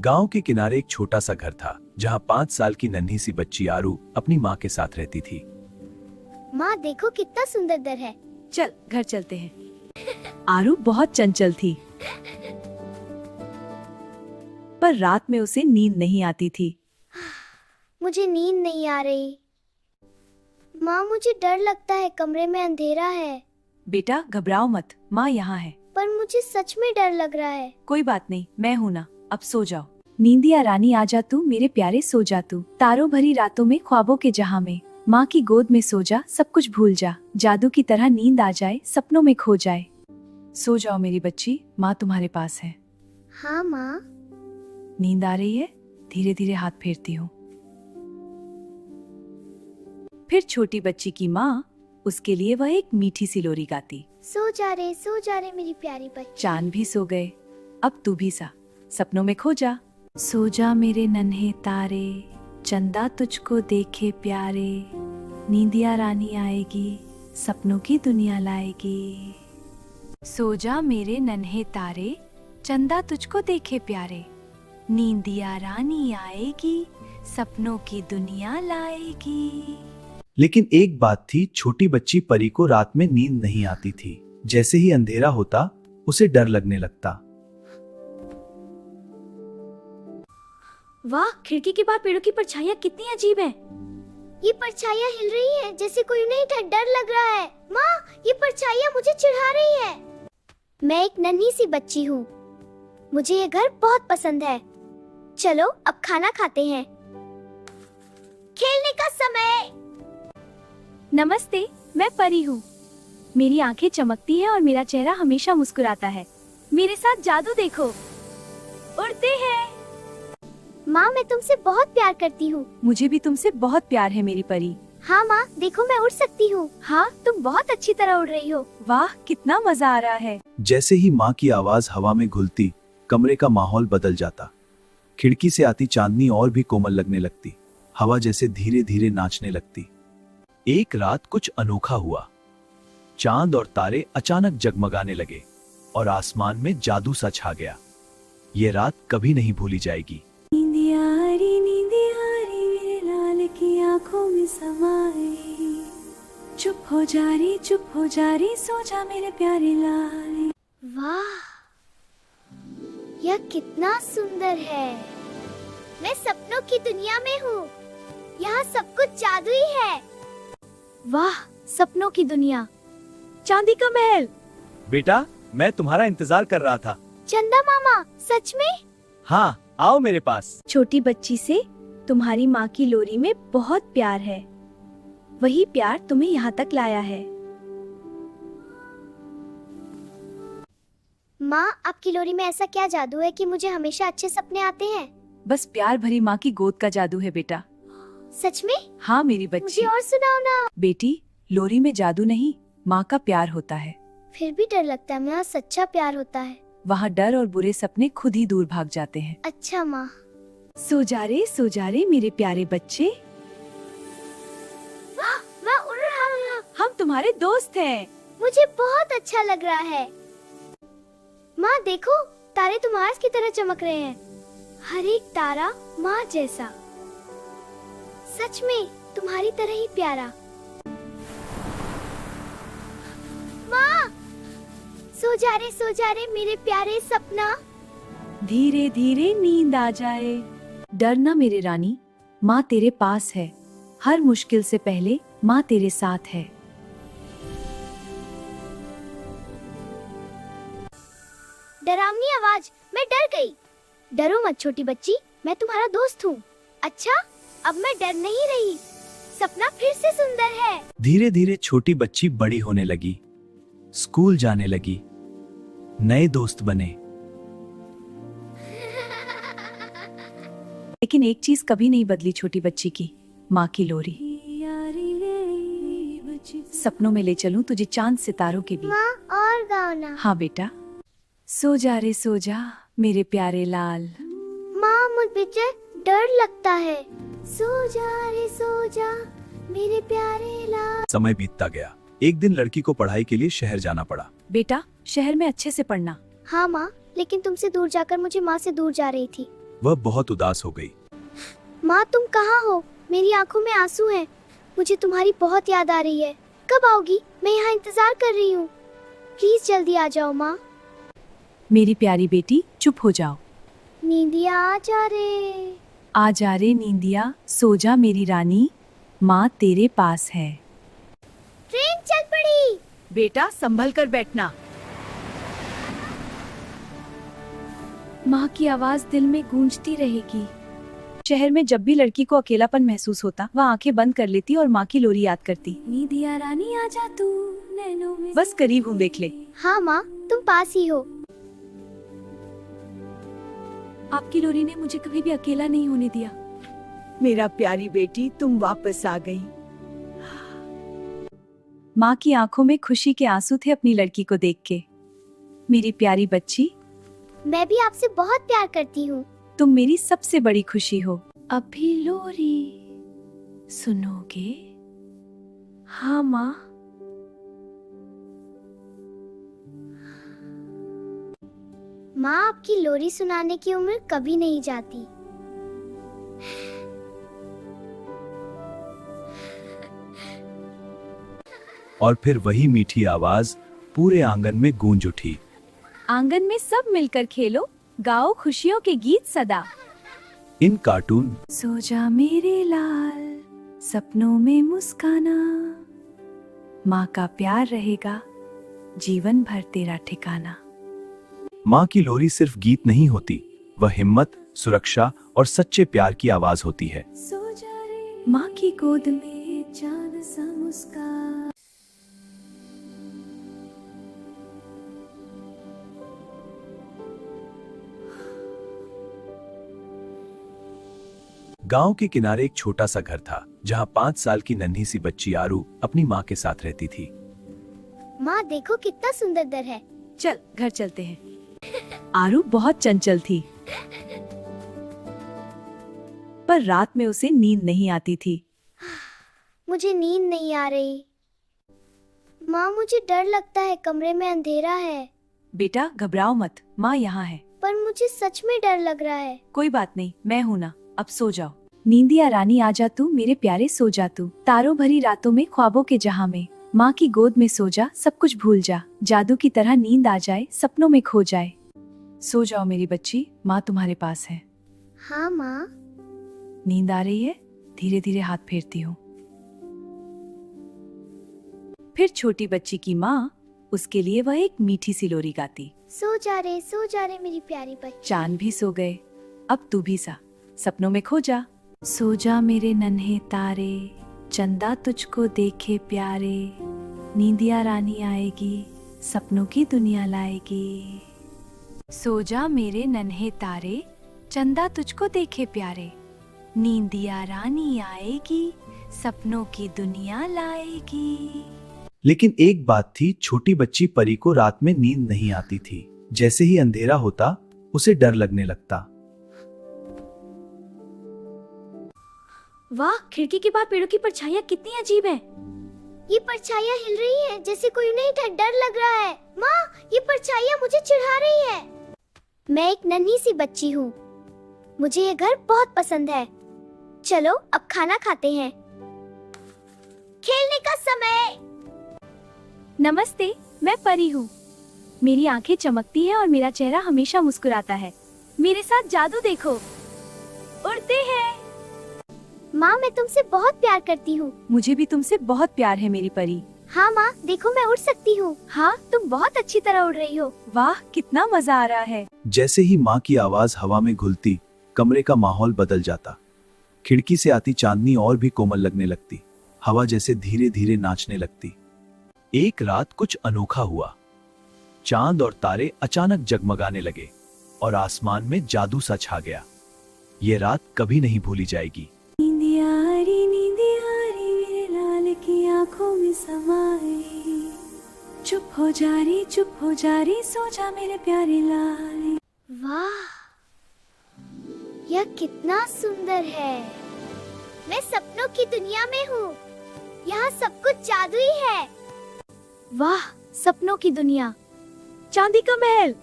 गांव के किनारे एक छोटा सा घर था जहां 5 साल की नन्ही सी बच्ची आरू अपनी माँ के साथ रहती थी। माँ देखो कितना सुंदर दर है। चल घर चलते हैं। आरू बहुत चंचल थी, पर रात में उसे नींद नहीं आती थी। मुझे नींद नहीं आ रही। माँ मुझे डर लगता है, कमरे में अंधेरा है। बेटा घबराओ मत, माँ यहाँ है। पर मुझे सच में डर लग रहा है। कोई बात नहीं, मैं हूँ ना, अब सो जाओ। नींदिया रानी आ जा तू, मेरे प्यारे सो जा तू। तारों भरी रातों में, ख्वाबों के जहां में, माँ की गोद में सो जा, सब कुछ भूल जा। जादू की तरह नींद आ जाए, सपनों में खो जाए। सो जाओ मेरी बच्ची, माँ तुम्हारे पास है। हाँ माँ। नींद आ रही है? धीरे धीरे हाथ फेरती हूँ। फिर छोटी बच्ची की माँ उसके लिए वह एक मीठी सी लोरी गाती। सो जा रे मेरी प्यारी बच्ची। चांद भी सो गए, अब तू भी सा, सपनों में खो जा। सो जा मेरे नन्हे तारे, चंदा तुझको देखे प्यारे। नींदिया रानी आएगी, सपनों की दुनिया लाएगी। सो जा मेरे नन्हे तारे, चंदा तुझको देखे प्यारे। नींदिया रानी आएगी, सपनों की दुनिया लाएगी। लेकिन एक बात थी, छोटी बच्ची परी को रात में नींद नहीं आती थी। जैसे ही अंधेरा होता उसे डर लगने लगता। वाह, खिड़की के बाहर पेड़ों की परछाइयाँ कितनी अजीब हैं। ये परछाइयाँ हिल रही हैं, जैसे कोई उन्हें डर लग रहा है। माँ ये परछाइयाँ मुझे चिढ़ा रही है। मैं एक नन्ही सी बच्ची हूँ, मुझे ये घर बहुत पसंद है। चलो अब खाना खाते हैं। खेलने का समय। नमस्ते, मैं परी हूँ। मेरी आंखें चमकती हैं और मेरा चेहरा हमेशा मुस्कुराता है। मेरे साथ जादू देखो, उड़ते हैं। माँ मैं तुमसे बहुत प्यार करती हूँ। मुझे भी तुमसे बहुत प्यार है मेरी परी। हाँ माँ देखो मैं उड़ सकती हूँ। हाँ, तुम बहुत अच्छी तरह उड़ रही हो। वाह, कितना मजा आ रहा है। जैसे ही माँ की आवाज हवा में घुलती, कमरे का माहौल बदल जाता। खिड़की से आती चांदनी और भी कोमल लगने लगती। हवा जैसे धीरे धीरे नाचने लगती। एक रात कुछ अनोखा हुआ। चांद और तारे अचानक जगमगाने लगे और आसमान में जादू सा छा गया। ये रात कभी नहीं भूली जाएगी। नींदियारी मेरे लाल की आंखों में समाई। चुप हो जा रही, सो जा मेरे प्यारे लाल। वाह यह कितना सुंदर है। मैं सपनों की दुनिया में हूँ। यहाँ सब कुछ जादू ही है। वाह, सपनों की दुनिया, चांदी का महल। बेटा मैं तुम्हारा इंतजार कर रहा था। चंदा मामा सच में? हाँ आओ मेरे पास। छोटी बच्ची से तुम्हारी माँ की लोरी में बहुत प्यार है। वही प्यार तुम्हें यहाँ तक लाया है। माँ आपकी लोरी में ऐसा क्या जादू है कि मुझे हमेशा अच्छे सपने आते हैं? बस प्यार भरी माँ की गोद का जादू है बेटा। सच में? हाँ मेरी बच्ची। मुझे और सुनाओ ना। बेटी, लोरी में जादू नहीं, माँ का प्यार होता है। फिर भी डर लगता है, मेरा सच्चा प्यार होता है। वहाँ डर और बुरे सपने खुद ही दूर भाग जाते हैं। अच्छा माँ। सो जा रे मेरे प्यारे बच्चे। मैं उड़ रहा हूँ। हम तुम्हारे दोस्त हैं। मुझे बहुत अच्छा लग रहा है। माँ देखो, तारे तो मार्स की तरह चमक रहे हैं। हर एक तारा माँ जैसा। सच में तुम्हारी तरह ही प्यारा। माँ सो जा रे मेरे प्यारे सपना। धीरे धीरे नींद आ जाए। डरना मेरे रानी, माँ तेरे पास है। हर मुश्किल से पहले माँ तेरे साथ है। डरावनी आवाज, मैं डर गई। डरो मत छोटी बच्ची, मैं तुम्हारा दोस्त हूँ। अच्छा अब मैं डर नहीं रही। सपना फिर से सुंदर है। धीरे धीरे छोटी बच्ची बड़ी होने लगी, स्कूल जाने लगी, नए दोस्त बने। लेकिन एक चीज कभी नहीं बदली छोटी बच्ची की, माँ की लोरी। सपनों में ले चलूं तुझे चांद सितारों के बीच। माँ और गाओ ना। हाँ बेटा। सो जा मेरे प्यारे लाल। माँ मुझे डर लगता है। सो जा मेरे प्यारे लाल। समय बीतता गया। एक दिन लड़की को पढ़ाई के लिए शहर जाना पड़ा। बेटा शहर में अच्छे से पढ़ना। हाँ माँ, लेकिन तुमसे दूर जाकर मुझे माँ से दूर जा रही थी। वह बहुत उदास हो गई। माँ तुम कहाँ हो? मेरी आंखों में आंसू हैं। मुझे तुम्हारी बहुत याद आ रही है। कब आओगी? मैं यहाँ इंतजार कर रही हूँ। प्लीज जल्दी आ जाओ माँ। मेरी प्यारी बेटी चुप हो जाओ। नींदिया आ जा रे। आ जा रे नींदिया, सो जा मेरी रानी, माँ तेरे पास है। ट्रेन चल पड़ी। बेटा संभल कर बैठना। माँ की आवाज दिल में गूंजती रहेगी। शहर में जब भी लड़की को अकेलापन महसूस होता, वह आंखें बंद कर लेती और माँ की लोरी याद करती। नींदिया रानी आजा तू नैनों में। बस करीब हूँ, देख ले। हाँ माँ, तुम पास ही हो। आपकी लोरी ने मुझे कभी भी अकेला नहीं होने दिया। मेरा प्यारी बेटी, तुम वापस आ गई। माँ की आंखों में खुशी के आंसू थे अपनी लड़की को देख के। मेरी प्यारी बच्ची, मैं भी आपसे बहुत प्यार करती हूँ। तुम मेरी सबसे बड़ी खुशी हो। अब भी लोरी सुनोगे? हाँ माँ। माँ, आपकी लोरी सुनाने की उम्र कभी नहीं जाती। और फिर वही मीठी आवाज पूरे आंगन में गूंज उठी। आंगन में सब मिलकर खेलो, गाओ खुशियों के गीत सदा। इन कार्टून सो जा मेरे लाल, सपनों में मुस्काना, माँ का प्यार रहेगा जीवन भर तेरा ठिकाना। माँ की लोरी सिर्फ गीत नहीं होती, वह हिम्मत, सुरक्षा और सच्चे प्यार की आवाज होती है। सो जा रे माँ की गोद में चांद सा मुस्कान। गांव के किनारे एक छोटा सा घर था, जहां 5 साल की नन्ही सी बच्ची आरू अपनी माँ के साथ रहती थी। माँ देखो कितना सुंदर दर है। चल घर चलते हैं। आरू बहुत चंचल थी, पर रात में उसे नींद नहीं आती थी। मुझे नींद नहीं आ रही। माँ मुझे डर लगता है, कमरे में अंधेरा है। बेटा घबराओ मत, माँ यहाँ है। पर मुझे सच में डर लग रहा है। कोई बात नहीं, मैं हूँ ना, अब सो जाओ। नींदिया रानी आजा तू मेरे प्यारे, सो जा तू तारों भरी रातों में, ख्वाबों के जहां में, माँ की गोद में सो जा, सब कुछ भूल जा, जादू की तरह नींद आ जाए, सपनों में खो जाए। सो जाओ मेरी बच्ची, माँ तुम्हारे पास है। हाँ माँ। नींद आ रही है? धीरे धीरे हाथ फेरती हूँ। फिर छोटी बच्ची की माँ, उसके लिए वह एक मीठी सी लोरी गाती। सो जा रे मेरी प्यारी बच्ची। चांद भी सो गए, अब तू भी सा सपनों में खो जा। सो जा मेरे नन्हे तारे, चंदा तुझको देखे प्यारे, नींदिया रानी आएगी, सपनों की दुनिया लाएगी। सो जा मेरे नन्हे तारे, चंदा तुझको देखे प्यारे, नींदिया रानी आएगी, सपनों की दुनिया लाएगी। लेकिन एक बात थी, छोटी बच्ची परी को रात में नींद नहीं आती थी। जैसे ही अंधेरा होता, उसे डर लगने लगता। वाह, खिड़की के बाहर पेड़ों की परछाइयाँ कितनी अजीब हैं। ये परछाइयाँ हिल रही हैं, जैसे कोई उन्हें डर लग रहा है। माँ, ये परछाइयाँ मुझे चिढ़ा रही है। मैं एक नन्ही सी बच्ची हूँ। मुझे ये घर बहुत पसंद है। चलो अब खाना खाते हैं। खेलने का समय। नमस्ते, मैं परी हूँ। मेरी आंखें चमकती हैं और मेरा चेहरा हमेशा मुस्कुराता है। मेरे साथ जादू देखो, उड़ते हैं। माँ, मैं तुमसे बहुत प्यार करती हूँ। मुझे भी तुमसे बहुत प्यार है मेरी परी। हाँ माँ, देखो मैं उड़ सकती हूँ। हाँ, तुम बहुत अच्छी तरह उड़ रही हो। वाह, कितना मजा आ रहा है। जैसे ही माँ की आवाज हवा में घुलती, कमरे का माहौल बदल जाता। खिड़की से आती चांदनी और भी कोमल लगने लगती। हवा जैसे धीरे धीरे नाचने लगती। एक रात कुछ अनोखा हुआ। चांद और तारे अचानक जगमगाने लगे और आसमान में जादू सा छा गया। ये रात कभी नहीं भूली जाएगी। नींदियारी मेरे लाल की आंखों में समाई, चुप हो जा रही, सो जा मेरे प्यारे लाल। वाह, यह कितना सुंदर है। मैं सपनों की दुनिया में हूँ। यहाँ सब कुछ जादुई है। वाह, सपनों की दुनिया, चांदी का महल।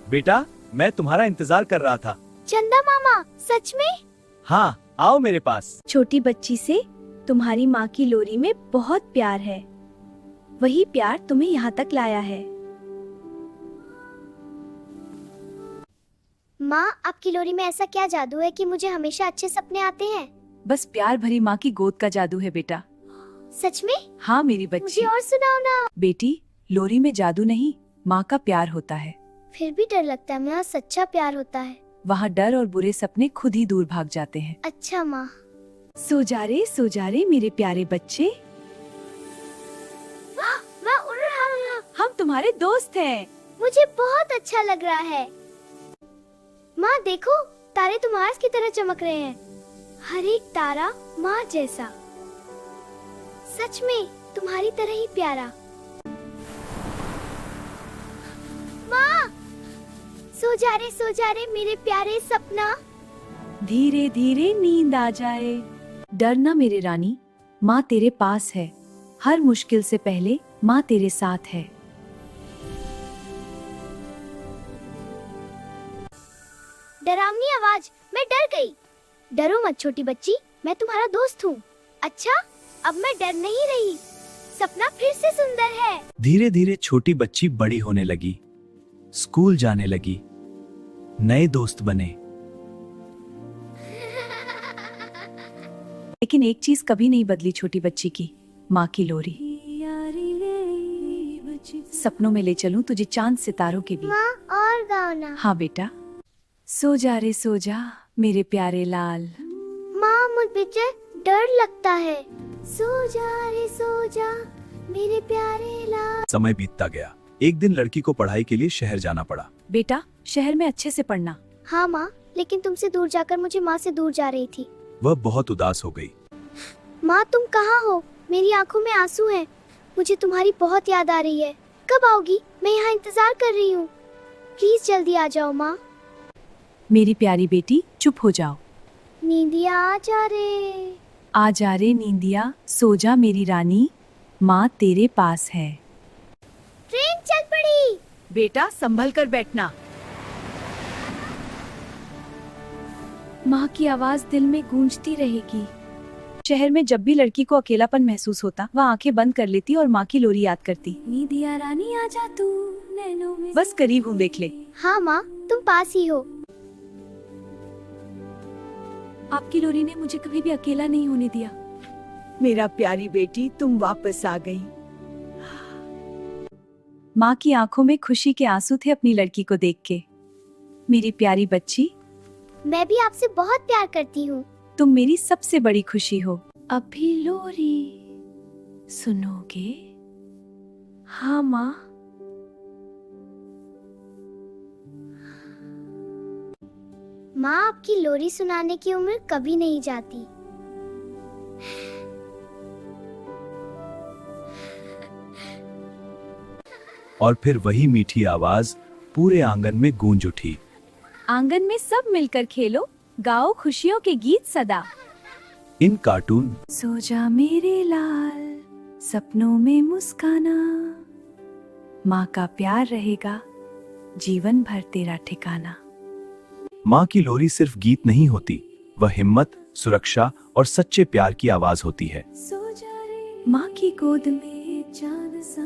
बेटा, मैं तुम्हारा इंतजार कर रहा था। चंदा मामा, सच में? हाँ, आओ मेरे पास। छोटी बच्ची से तुम्हारी माँ की लोरी में बहुत प्यार है। वही प्यार तुम्हें यहाँ तक लाया है। माँ, आपकी लोरी में ऐसा क्या जादू है कि मुझे हमेशा अच्छे सपने आते हैं? बस प्यार भरी माँ की गोद का जादू है बेटा। सच में? हाँ मेरी बच्ची। मुझे और सुनाओ ना। बेटी, लोरी में जादू नहीं, माँ का प्यार होता है। फिर भी डर लगता है, मेरा सच्चा प्यार होता है। वहाँ डर और बुरे सपने खुद ही दूर भाग जाते हैं। अच्छा माँ। सो जा रे मेरे प्यारे बच्चे, मैं उड़ रहा हूँ। हम तुम्हारे दोस्त हैं। मुझे बहुत अच्छा लग रहा है। माँ देखो, तारे तो मार्स की तरह चमक रहे हैं। हर एक तारा माँ जैसा। सच में तुम्हारी तरह ही प्यारा। माँ, सो जा रे मेरे प्यारे सपना। धीरे धीरे नींद आ जाए। डरना मेरे रानी, माँ तेरे पास है। हर मुश्किल से पहले माँ तेरे साथ है। डरावनी आवाज, मैं डर गई। डरो मत छोटी बच्ची, मैं तुम्हारा दोस्त हूँ। अच्छा, अब मैं डर नहीं रही। सपना फिर से सुंदर है। धीरे धीरे छोटी बच्ची बड़ी होने लगी, स्कूल जाने लगी, नए दोस्त बने। लेकिन एक चीज कभी नहीं बदली छोटी बच्ची की, माँ की लोरी। सपनों में ले चलूं तुझे चांद सितारों के बीच। माँ, और गाओ ना। हाँ बेटा। सो जा रे सो जा मेरे प्यारे लाल। माँ, मुझे डर लगता है। सो जा मेरे प्यारे लाल। समय बीतता गया। एक दिन लड़की को पढ़ाई के लिए शहर जाना पड़ा। बेटा, शहर में अच्छे से पढ़ना। हाँ माँ, लेकिन तुमसे दूर जाकर मुझे माँ से दूर जा रही थी। वह बहुत उदास हो गई। माँ, तुम कहाँ हो? मेरी आंखों में आंसू हैं। मुझे तुम्हारी बहुत याद आ रही है। कब आओगी? मैं यहाँ इंतजार कर रही हूँ। प्लीज जल्दी आ जाओ माँ। मेरी प्यारी बेटी, चुप हो जाओ। नींदिया आ जा रे। आ जा रे नींदिया, सो जा मेरी रानी, माँ तेरे पास है। ट्रेन चल पड़ी। बेटा संभल कर बैठना। माँ की आवाज दिल में गूंजती रहेगी। शहर में जब भी लड़की को अकेलापन महसूस होता, वह आंखें बंद कर लेती और माँ की लोरी याद करती। नींदिया रानी आजा तू नैनों में। बस करीब हूँ, देख ले। हाँ माँ, तुम पास ही हो। आपकी लोरी ने मुझे कभी भी अकेला नहीं होने दिया। मेरा प्यारी बेटी, तुम वापस आ गई। माँ की आंखों में खुशी के आंसू थे अपनी लड़की को देख के। मेरी प्यारी बच्ची, मैं भी आपसे बहुत प्यार करती हूँ। तुम मेरी सबसे बड़ी खुशी हो। अभी लोरी सुनोगे? हाँ माँ। माँ, आपकी लोरी सुनाने की उम्र कभी नहीं जाती। और फिर वही मीठी आवाज पूरे आंगन में गूंज उठी। आंगन में सब मिलकर खेलो, गाओ खुशियों के गीत सदा। इन कार्टून सो जा मेरे लाल, सपनों में मुस्काना, माँ का प्यार रहेगा जीवन भर तेरा ठिकाना। माँ की लोरी सिर्फ गीत नहीं होती, वह हिम्मत, सुरक्षा और सच्चे प्यार की आवाज होती है। सो जा रे माँ की गोद में चांद सा